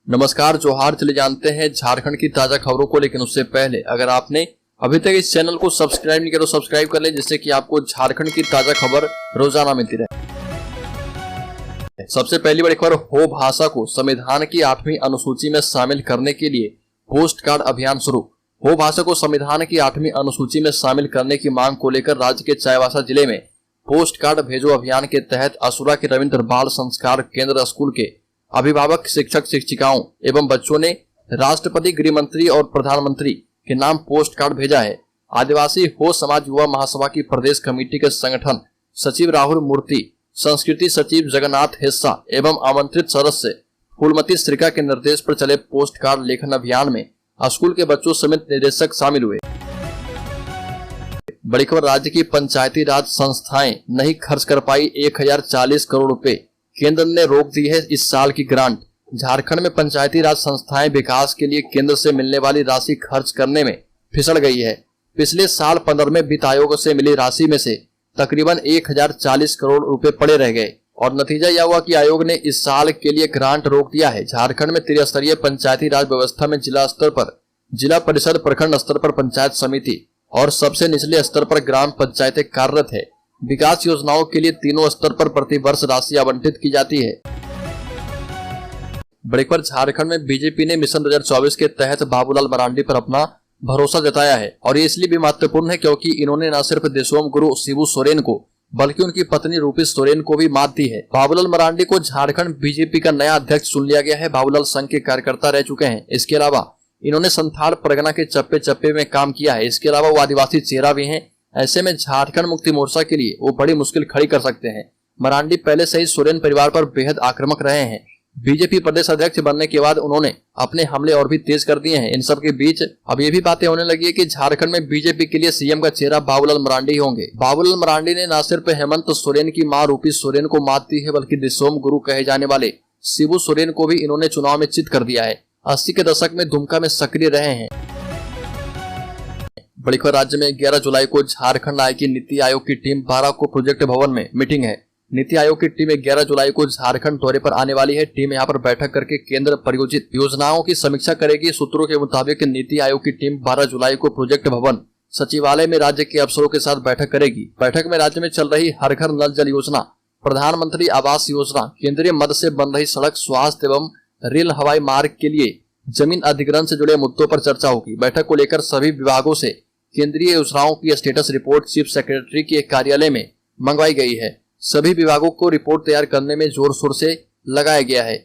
नमस्कार, जोहार। चले जानते हैं झारखंड की ताजा खबरों को, लेकिन उससे पहले अगर आपने अभी तक इस चैनल को सब्सक्राइब नहीं किया तो सब्सक्राइब कर लें, जिससे कि आपको झारखंड की ताजा खबर रोजाना मिलती रहे। सबसे पहली बड़ी खबर, हो भाषा को संविधान की 8वीं अनुसूची में शामिल करने के लिए पोस्ट कार्ड अभियान शुरू। हो भाषा को संविधान की 8वीं अनुसूची में शामिल करने की मांग को लेकर राज्य के चाईबासा जिले में पोस्ट कार्ड भेजो अभियान के तहत असुरा के रविंद्र बाल संस्कार केंद्र स्कूल के अभिभावक, शिक्षक, शिक्षिकाओं एवं बच्चों ने राष्ट्रपति, गृह मंत्री और प्रधानमंत्री के नाम पोस्ट कार्ड भेजा है। आदिवासी हो समाज युवा महासभा की प्रदेश कमेटी के संगठन सचिव राहुल मूर्ति, संस्कृति सचिव जगन्नाथ हिस्सा एवं आमंत्रित सदस्य फूलमती श्रीका के निर्देश पर चले पोस्ट कार्ड लेखन अभियान में स्कूल के बच्चों समेत निदेशक शामिल हुए। बड़ी खबर, राज्य की पंचायती राज संस्थाएं नहीं खर्च कर पाई 1040 करोड़ रुपए, केंद्र ने रोक दी है इस साल की ग्रांट। झारखंड में पंचायती राज संस्थाएं विकास के लिए केंद्र से मिलने वाली राशि खर्च करने में फिसल गई है। पिछले साल 15वें वित्त आयोग से मिली राशि में से तकरीबन 1040 करोड़ रुपए पड़े रह गए और नतीजा यह हुआ कि आयोग ने इस साल के लिए ग्रांट रोक दिया है। झारखंड में त्रिस्तरीय पंचायती राज व्यवस्था में जिला स्तर पर जिला परिषद, प्रखंड स्तर पर पंचायत समिति और सबसे निचले स्तर पर ग्राम पंचायतें कार्यरत है। विकास योजनाओं के लिए तीनों स्तर पर प्रति वर्ष राशि आवंटित की जाती है। बड़ी खबर, झारखंड में बीजेपी ने मिशन 2024 के तहत बाबूलाल मरांडी पर अपना भरोसा जताया है और ये इसलिए भी महत्वपूर्ण है क्योंकि इन्होंने न सिर्फ देशोम गुरु शिबू सोरेन को बल्कि उनकी पत्नी रूपी सोरेन को भी मात दी है। बाबूलाल मरांडी को झारखंड बीजेपी का नया अध्यक्ष चुन लिया गया है। बाबूलाल संघ के कार्यकर्ता रह चुके हैं। इसके अलावा इन्होंने संथाल परगना के चप्पे चप्पे में काम किया है। इसके अलावा वो आदिवासी चेहरा भी हैं। ऐसे में झारखंड मुक्ति मोर्चा के लिए वो बड़ी मुश्किल खड़ी कर सकते हैं। मरांडी पहले से ही सोरेन परिवार पर बेहद आक्रामक रहे हैं। बीजेपी प्रदेश अध्यक्ष बनने के बाद उन्होंने अपने हमले और भी तेज कर दिए हैं। इन सब के बीच अब ये भी बातें होने लगी है कि झारखंड में बीजेपी के लिए सीएम का चेहरा बाबूलाल मरांडी होंगे। बाबूलाल मरांडी ने न सिर्फ हेमंत सोरेन की मां रूपी सोरेन को मात दी है, बल्कि देशोम गुरु कहे जाने वाले शिबू सोरेन को भी इन्होंने चुनाव में चित कर दिया है। 80 के दशक में दुमका में सक्रिय रहे हैं। बड़ी खबर, राज्य में 11 जुलाई को झारखंड आएगी नीति आयोग की टीम। 12 को प्रोजेक्ट भवन में मीटिंग है। नीति आयोग की टीम 11 जुलाई को झारखंड दौरे पर आने वाली है। टीम यहां पर बैठक करके केंद्र प्रायोजित योजनाओं की समीक्षा करेगी। सूत्रों के मुताबिक नीति आयोग की टीम 12 जुलाई को प्रोजेक्ट भवन सचिवालय में राज्य के अफसरों के साथ बैठक करेगी। बैठक में राज्य में चल रही हर घर नल जल योजना, प्रधानमंत्री आवास योजना, केंद्रीय मद से बन रही सड़क, स्वास्थ्य एवं रेल हवाई मार्ग के लिए जमीन अधिग्रहण से जुड़े मुद्दों पर चर्चा होगी। बैठक को लेकर सभी विभागों से केंद्रीय योजनाओं की स्टेटस रिपोर्ट चीफ सेक्रेटरी के कार्यालय में मंगवाई गई है। सभी विभागों को रिपोर्ट तैयार करने में जोर शोर से लगाया गया है।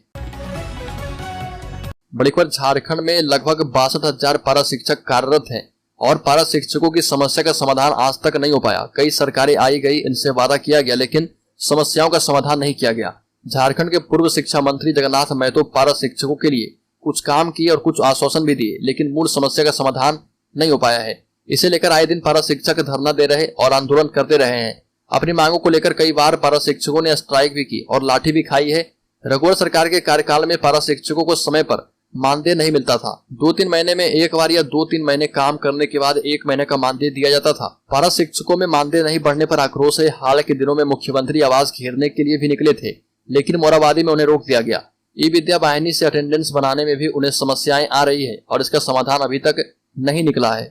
बड़ी खबर, झारखंड में लगभग 62,000 पारा शिक्षक कार्यरत हैं और पारा शिक्षकों की समस्या का समाधान आज तक नहीं हो पाया। कई सरकारें आई गई, इनसे वादा किया गया, लेकिन समस्याओं का समाधान नहीं किया गया। झारखंड के पूर्व शिक्षा मंत्री जगन्नाथ महतो पारा शिक्षकों के लिए कुछ काम किए और कुछ आश्वासन भी दिए, लेकिन मूल समस्या का समाधान नहीं हो पाया है। इसे लेकर आए दिन पारा शिक्षक धरना दे रहे और आंदोलन करते रहे हैं। अपनी मांगों को लेकर कई बार पारा शिक्षकों ने स्ट्राइक भी की और लाठी भी खाई है। रघुवर सरकार के कार्यकाल में पारा शिक्षकों को समय पर मानदेय नहीं मिलता था। 2-3 महीने में एक बार या 2-3 महीने काम करने के बाद 1 महीने का मानदेय दिया जाता था। पारा शिक्षकों में मानदेय नहीं बढ़ने पर आक्रोश है। हाल के दिनों में मुख्यमंत्री आवास घेरने के लिए भी निकले थे, लेकिन मोराबादी में उन्हें रोक दिया गया। ई विद्या वाहिनी से अटेंडेंस बनाने में भी उन्हें समस्याएं आ रही है और इसका समाधान अभी तक नहीं निकला है।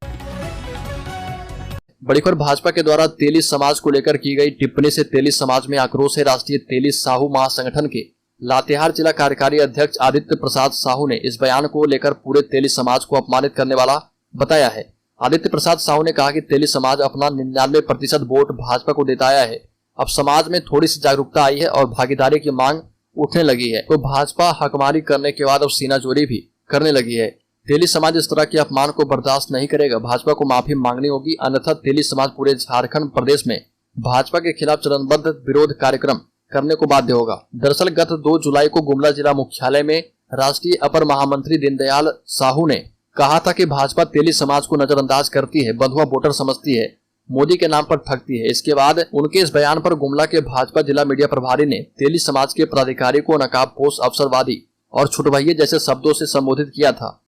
बड़ी खबर, भाजपा के द्वारा तेली समाज को लेकर की गई टिप्पणी से तेली समाज में आक्रोश है। राष्ट्रीय तेली साहू महासंगठन के लातेहार जिला कार्यकारी अध्यक्ष आदित्य प्रसाद साहू ने इस बयान को लेकर पूरे तेली समाज को अपमानित करने वाला बताया है। आदित्य प्रसाद साहू ने कहा कि तेली समाज अपना 99% वोट भाजपा को देता आया है। अब समाज में थोड़ी सी जागरूकता आई है और भागीदारी की मांग उठने लगी है, तो भाजपा हकमारी करने के बाद अब सीनाजोरी भी करने लगी है। तेली समाज इस तरह के अपमान को बर्दाश्त नहीं करेगा। भाजपा को माफी मांगनी होगी, अन्यथा तेली समाज पूरे झारखंड प्रदेश में भाजपा के खिलाफ चरणबद्ध विरोध कार्यक्रम करने को बाध्य होगा। दरअसल गत 2 जुलाई को गुमला जिला मुख्यालय में राष्ट्रीय अपर महामंत्री दीनदयाल साहू ने कहा था कि भाजपा तेली समाज को नजरअंदाज करती है, बंधुआ वोटर समझती है, मोदी के नाम पर ठगती है। इसके बाद उनके इस बयान पर गुमला के भाजपा जिला मीडिया प्रभारी ने तेली समाज के पदाधिकारी को नकाबपोश, अवसरवादी और छुटभइये जैसे शब्दों से संबोधित किया था।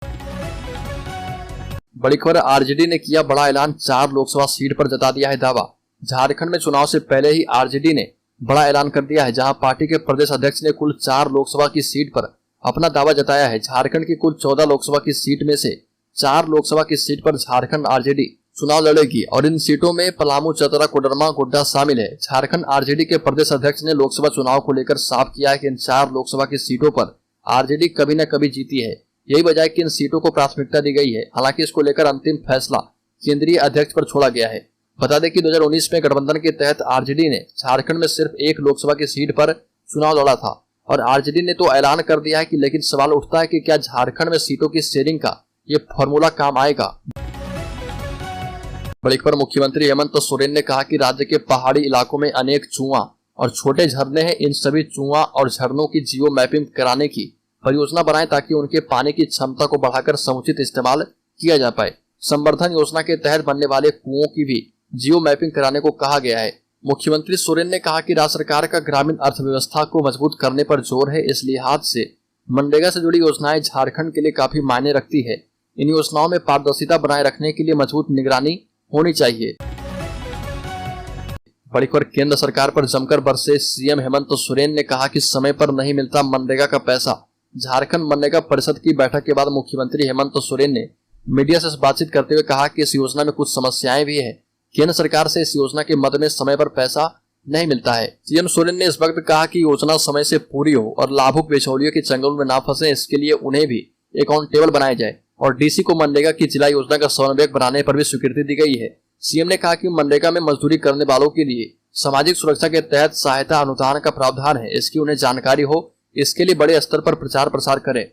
बड़ी खबर, आरजेडी ने किया बड़ा ऐलान, 4 लोकसभा सीट पर जता दिया है दावा। झारखंड में चुनाव से पहले ही आरजेडी ने बड़ा ऐलान कर दिया है, जहां पार्टी के प्रदेश अध्यक्ष ने कुल 4 लोकसभा की सीट पर अपना दावा जताया है। झारखंड की कुल 14 लोकसभा की सीट में से 4 लोकसभा की सीट पर झारखंड आरजेडी चुनाव लड़ेगी और इन सीटों में पलामू, चतरा, कोडरमा, गोड्डा शामिल है। झारखंड आरजेडी के प्रदेश अध्यक्ष ने लोकसभा चुनाव को लेकर साफ किया है कि इन 4 लोकसभा की सीटों पर आरजेडी कभी न कभी जीती है। यही वजह है कि इन सीटों को प्राथमिकता दी गई है। हालांकि इसको लेकर अंतिम फैसला केंद्रीय अध्यक्ष पर छोड़ा गया है। बता दें कि 2019 में गठबंधन के तहत आरजेडी ने झारखंड में सिर्फ 1 लोकसभा की सीट पर चुनाव लड़ा था और आरजेडी ने तो ऐलान कर दिया है कि लेकिन सवाल उठता है कि क्या झारखंड में सीटों की शेयरिंग का ये फॉर्मूला काम आएगा। बड़ी खबर, मुख्यमंत्री हेमंत सोरेन ने कहा कि राज्य के पहाड़ी इलाकों में अनेक कुआं और छोटे झरने हैं। इन सभी कुआं और झरनों की जियो मैपिंग कराने की परियोजना बनाएं ताकि उनके पानी की क्षमता को बढ़ाकर समुचित इस्तेमाल किया जा पाए। संवर्धन योजना के तहत बनने वाले कुओं की भी जियो मैपिंग कराने को कहा गया है। मुख्यमंत्री सोरेन ने कहा कि राज्य सरकार का ग्रामीण अर्थव्यवस्था को मजबूत करने पर जोर है। इस लिहाज से मनरेगा से जुड़ी योजनाएं झारखंड के लिए काफी मायने रखती है। इन योजनाओं में पारदर्शिता बनाए रखने के लिए मजबूत निगरानी होनी चाहिए। बड़ी खबर, केंद्र सरकार पर जमकर बरसे सीएम हेमंत सोरेन ने कहा कि समय पर नहीं मिलता मनरेगा का पैसा। झारखंड मनरेगा परिषद की बैठक के बाद मुख्यमंत्री हेमंत सोरेन ने मीडिया से बातचीत करते हुए कहा कि इस योजना में कुछ समस्याएं भी है। केंद्र सरकार से इस योजना के मद में समय पर पैसा नहीं मिलता है। सीएम सोरेन ने इस वक्त कहा कि योजना समय से पूरी हो और लाभुक बिचौलियों के चंगुल में ना फंसे, इसके लिए उन्हें भी अकाउंटेबल बनाया जाए और डीसी को मनरेगा की जिला योजना का समन्वयक बनाने पर भी स्वीकृति दी गई है। सीएम ने कहा कि मनरेगा में मजदूरी करने वालों के लिए सामाजिक सुरक्षा के तहत सहायता अनुदान का प्रावधान है। इसकी उन्हें जानकारी हो, इसके लिए बड़े स्तर पर प्रचार प्रसार करें।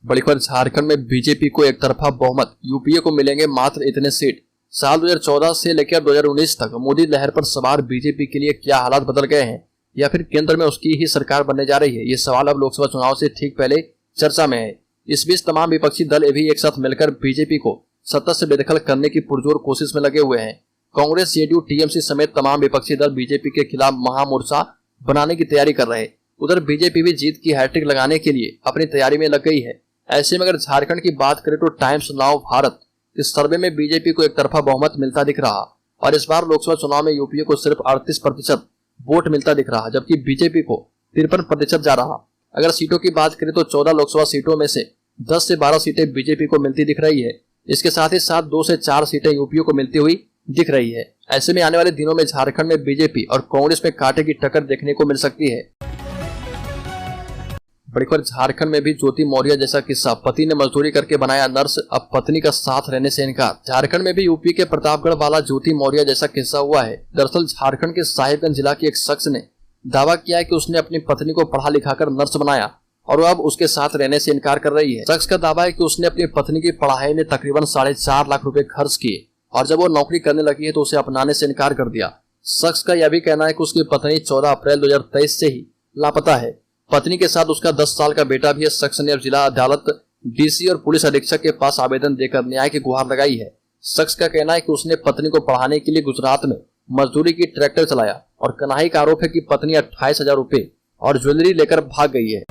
बड़ी खबर, झारखंड में बीजेपी को एक तरफा बहुमत, यूपीए को मिलेंगे मात्र इतने सीट। साल 2014 से लेकर 2019 तक मोदी लहर पर सवार बीजेपी के लिए क्या हालात बदल गए हैं या फिर केंद्र में उसकी ही सरकार बनने जा रही है, ये सवाल अब लोकसभा चुनाव से ठीक पहले चर्चा में है। इस बीच तमाम विपक्षी दल भी एक साथ मिलकर बीजेपी को सत्ता से बेदखल करने की पुरजोर कोशिश में लगे हुए हैं। कांग्रेस, जेडीयू, टीएमसी समेत तमाम विपक्षी दल बीजेपी के खिलाफ महामोर्चा बनाने की तैयारी कर रहे हैं। उधर बीजेपी भी जीत की हैट्रिक लगाने के लिए अपनी तैयारी में लग गई है। ऐसे में अगर झारखंड की बात करें तो टाइम्स नाउ भारत इस सर्वे में बीजेपी को एक तरफा बहुमत मिलता दिख रहा और इस बार लोकसभा चुनाव में यूपीए को सिर्फ 38% वोट मिलता दिख रहा, जबकि बीजेपी को 53% जा रहा। अगर सीटों की बात करें तो 14 लोकसभा सीटों में से 10 से 12 सीटें बीजेपी को मिलती दिख रही है। इसके साथ ही साथ 2 से 4 सीटें यूपीए को मिलती हुई दिख रही है। ऐसे में आने वाले दिनों में झारखंड में बीजेपी और कांग्रेस में कांटे की टक्कर देखने को मिल सकती है। बड़ी खबर, झारखंड में भी ज्योति मौर्य जैसा किस्सा, पति ने मजदूरी करके बनाया नर्स, अब पत्नी का साथ रहने से इनकार। झारखंड में भी यूपी के प्रतापगढ़ वाला ज्योति मौर्य जैसा किस्सा हुआ है। दरअसल झारखंड के साहिबगंज जिला के एक शख्स ने दावा किया है कि उसने अपनी पत्नी को पढ़ा लिखाकर नर्स बनाया और वह अब उसके साथ रहने से इनकार कर रही है। शख्स का दावा है कि उसने अपनी पत्नी की पढ़ाई में तकरीबन 4.5 लाख रुपए खर्च किए और जब वो नौकरी करने लगी है तो उसे अपनाने से इनकार कर दिया। शख्स का यह भी कहना है कि उसकी पत्नी 14 अप्रैल 2023 से ही लापता है। पत्नी के साथ उसका 10 साल का बेटा भी है। शख्स ने अब जिला अदालत, डीसी और पुलिस अधीक्षक के पास आवेदन देकर न्याय की गुहार लगाई है। शख्स का कहना है कि उसने पत्नी को पढ़ाने के लिए गुजरात में मजदूरी की ट्रैक्टर चलाया और कनाही का आरोप है कि पत्नी 28,000 रुपए और ज्वेलरी लेकर भाग गई है।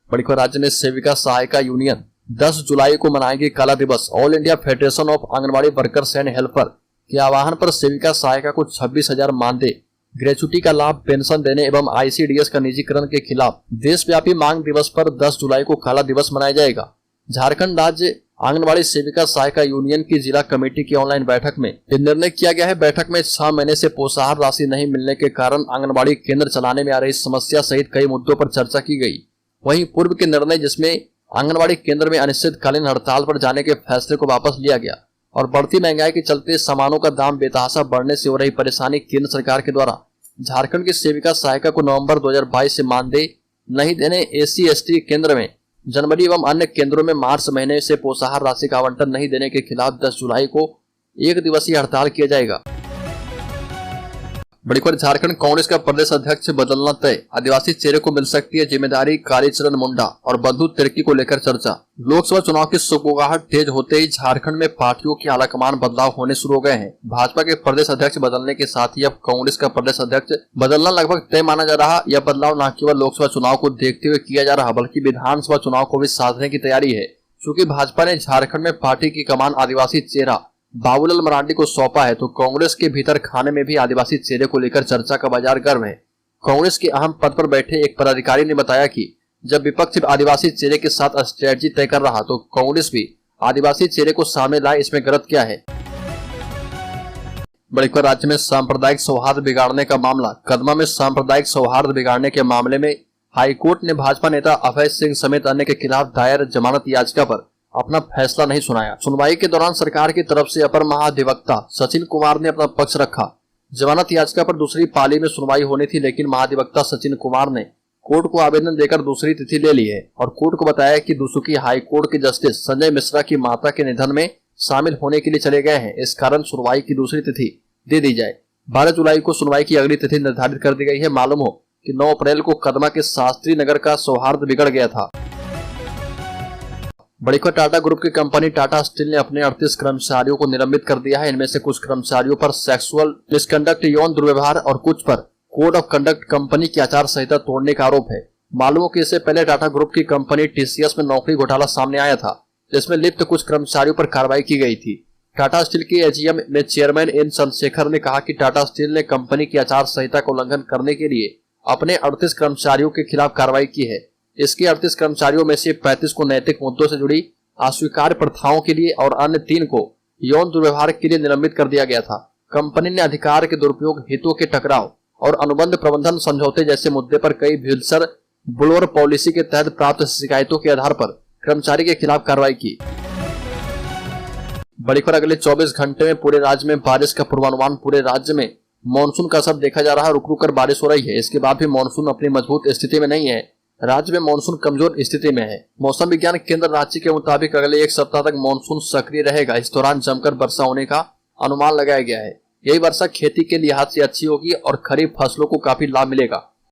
बड़ी खबर, राज्य में सेविका सहायिका यूनियन 10 जुलाई को मनाएगी काला दिवस। All India federation of anganwadi workers and helper के आह्वान पर सेविका सहायिका को 26,000 मानदेय, ग्रेचुटी का लाभ, पेंशन देने एवं आईसीडीएस का निजीकरण के खिलाफ देशव्यापी मांग दिवस पर 10 जुलाई को काला दिवस मनाया जाएगा। झारखंड राज्य आंगनबाड़ी सेविका सहायिका यूनियन की जिला कमेटी की ऑनलाइन बैठक में निर्णय किया गया है। बैठक में 6 महीने से पोषाहार राशि नहीं मिलने के कारण आंगनबाड़ी केंद्र चलाने में आ रही समस्या सहित कई मुद्दों पर चर्चा की गई। वहीं पूर्व के निर्णय जिसमें आंगनबाड़ी केंद्र में अनिश्चितकालीन हड़ताल पर जाने के फैसले को वापस लिया गया और बढ़ती महंगाई के चलते सामानों का दाम बेतहाशा बढ़ने से हो रही परेशानी केंद्र सरकार के द्वारा झारखंड की सेविका सहायिका को नवंबर 2022 से मानदेय नहीं देने, एससी एसटी केंद्र में जनवरी एवं अन्य केंद्रों में मार्च महीने से पोषाहार राशि का आवंटन नहीं देने के खिलाफ 10 जुलाई को 1 दिवसीय हड़ताल किया जाएगा। बड़ी खबर, झारखंड कांग्रेस का प्रदेश अध्यक्ष बदलना तय, आदिवासी चेहरे को मिल सकती है जिम्मेदारी, कालीचरण मुंडा और बंधु तिर्की को लेकर चर्चा। लोकसभा चुनाव की सुगबुगाहट तेज होते ही झारखंड में पार्टियों की आलाकमान बदलाव होने शुरू हो गए हैं। भाजपा के प्रदेश अध्यक्ष बदलने के साथ ही अब कांग्रेस का प्रदेश अध्यक्ष बदलना लगभग तय माना जा रहा। यह बदलाव न केवल लोकसभा चुनाव को देखते हुए किया जा रहा बल्कि विधानसभा चुनाव को भी साधने की तैयारी है। चूँकि भाजपा ने झारखंड में पार्टी की कमान आदिवासी चेहरा बाबूलाल मरांडी को सौंपा है तो कांग्रेस के भीतर खाने में भी आदिवासी चेहरे को लेकर चर्चा का बाजार गर्म है। कांग्रेस के अहम पद पर बैठे एक पदाधिकारी ने बताया कि जब विपक्ष आदिवासी चेहरे के साथ स्ट्रेटजी तय कर रहा तो कांग्रेस भी आदिवासी चेहरे को सामने लाए, इसमें गलत क्या है। बड़ीखर राज्य में सांप्रदायिक सौहार्द बिगाड़ने का मामला। कदमा में सांप्रदायिक सौहार्द बिगाड़ने के मामले में हाईकोर्ट ने भाजपा नेता अभय सिंह समेत अन्य के खिलाफ दायर जमानत याचिका पर अपना फैसला नहीं सुनाया। सुनवाई के दौरान सरकार की तरफ से अपर महाधिवक्ता सचिन कुमार ने अपना पक्ष रखा। जमानत याचिका पर दूसरी पाली में सुनवाई होनी थी, लेकिन महाधिवक्ता सचिन कुमार ने कोर्ट को आवेदन देकर दूसरी तिथि ले ली है और कोर्ट को बताया कि दुसुकी हाई कोर्ट के जस्टिस संजय मिश्रा की माता के निधन में शामिल होने के लिए चले गए हैं। इस कारण सुनवाई की दूसरी तिथि दे दी जाए। 12 जुलाई को सुनवाई की अगली तिथि निर्धारित कर दी गई है। मालूम हो कि 9 अप्रैल को कदमा के शास्त्री नगर का सौहार्द बिगड़ गया था। बड़ीखर टाटा ग्रुप की कंपनी टाटा स्टील ने अपने 38 कर्मचारियों को निलंबित कर दिया है। इनमें से कुछ कर्मचारियों पर सेक्सुअल मिसकंडक्ट, यौन दुर्व्यवहार और कुछ पर कोड ऑफ कंडक्ट कंपनी की आचार संहिता तोड़ने का आरोप है। मालूम हो कि इससे पहले टाटा ग्रुप की कंपनी टीसीएस में नौकरी घोटाला सामने आया था, जिसमें लिप्त कुछ कर्मचारियों पर कार्रवाई की गई थी। टाटा स्टील के एजीएम में चेयरमैन एन चंद्रशेखर ने कहा कि टाटा स्टील ने कंपनी की आचार संहिता का उल्लंघन करने के लिए अपने 38 कर्मचारियों के खिलाफ कार्रवाई की है। इसके 38 कर्मचारियों में से 35 को नैतिक मुद्दों से जुड़ी अस्वीकार्य प्रथाओं के लिए और अन्य 3 को यौन दुर्व्यवहार के लिए निलंबित कर दिया गया था। कंपनी ने अधिकार के दुरुपयोग, हितों के टकराव और अनुबंध प्रबंधन समझौते जैसे मुद्दे पर कई विल्सर ब्लोअर पॉलिसी के तहत प्राप्त शिकायतों के आधार पर कर्मचारी के खिलाफ कार्रवाई की। बड़ीखर अगले 24 घंटे में पूरे राज्य में बारिश का पूर्वानुमान। पूरे राज्य में मानसून का असर देखा जा रहा है। रुक रुक कर बारिश हो रही है। इसके बाद भी मानसून अपनी मजबूत स्थिति में नहीं है। राज्य में मानसून कमजोर स्थिति में है। मौसम विज्ञान केंद्र रांची के मुताबिक अगले 1 सप्ताह तक मानसून सक्रिय रहेगा। इस दौरान जमकर वर्षा होने का अनुमान लगाया गया है। यही वर्षा खेती के लिहाज से अच्छी होगी और खरीफ फसलों को काफी लाभ मिलेगा।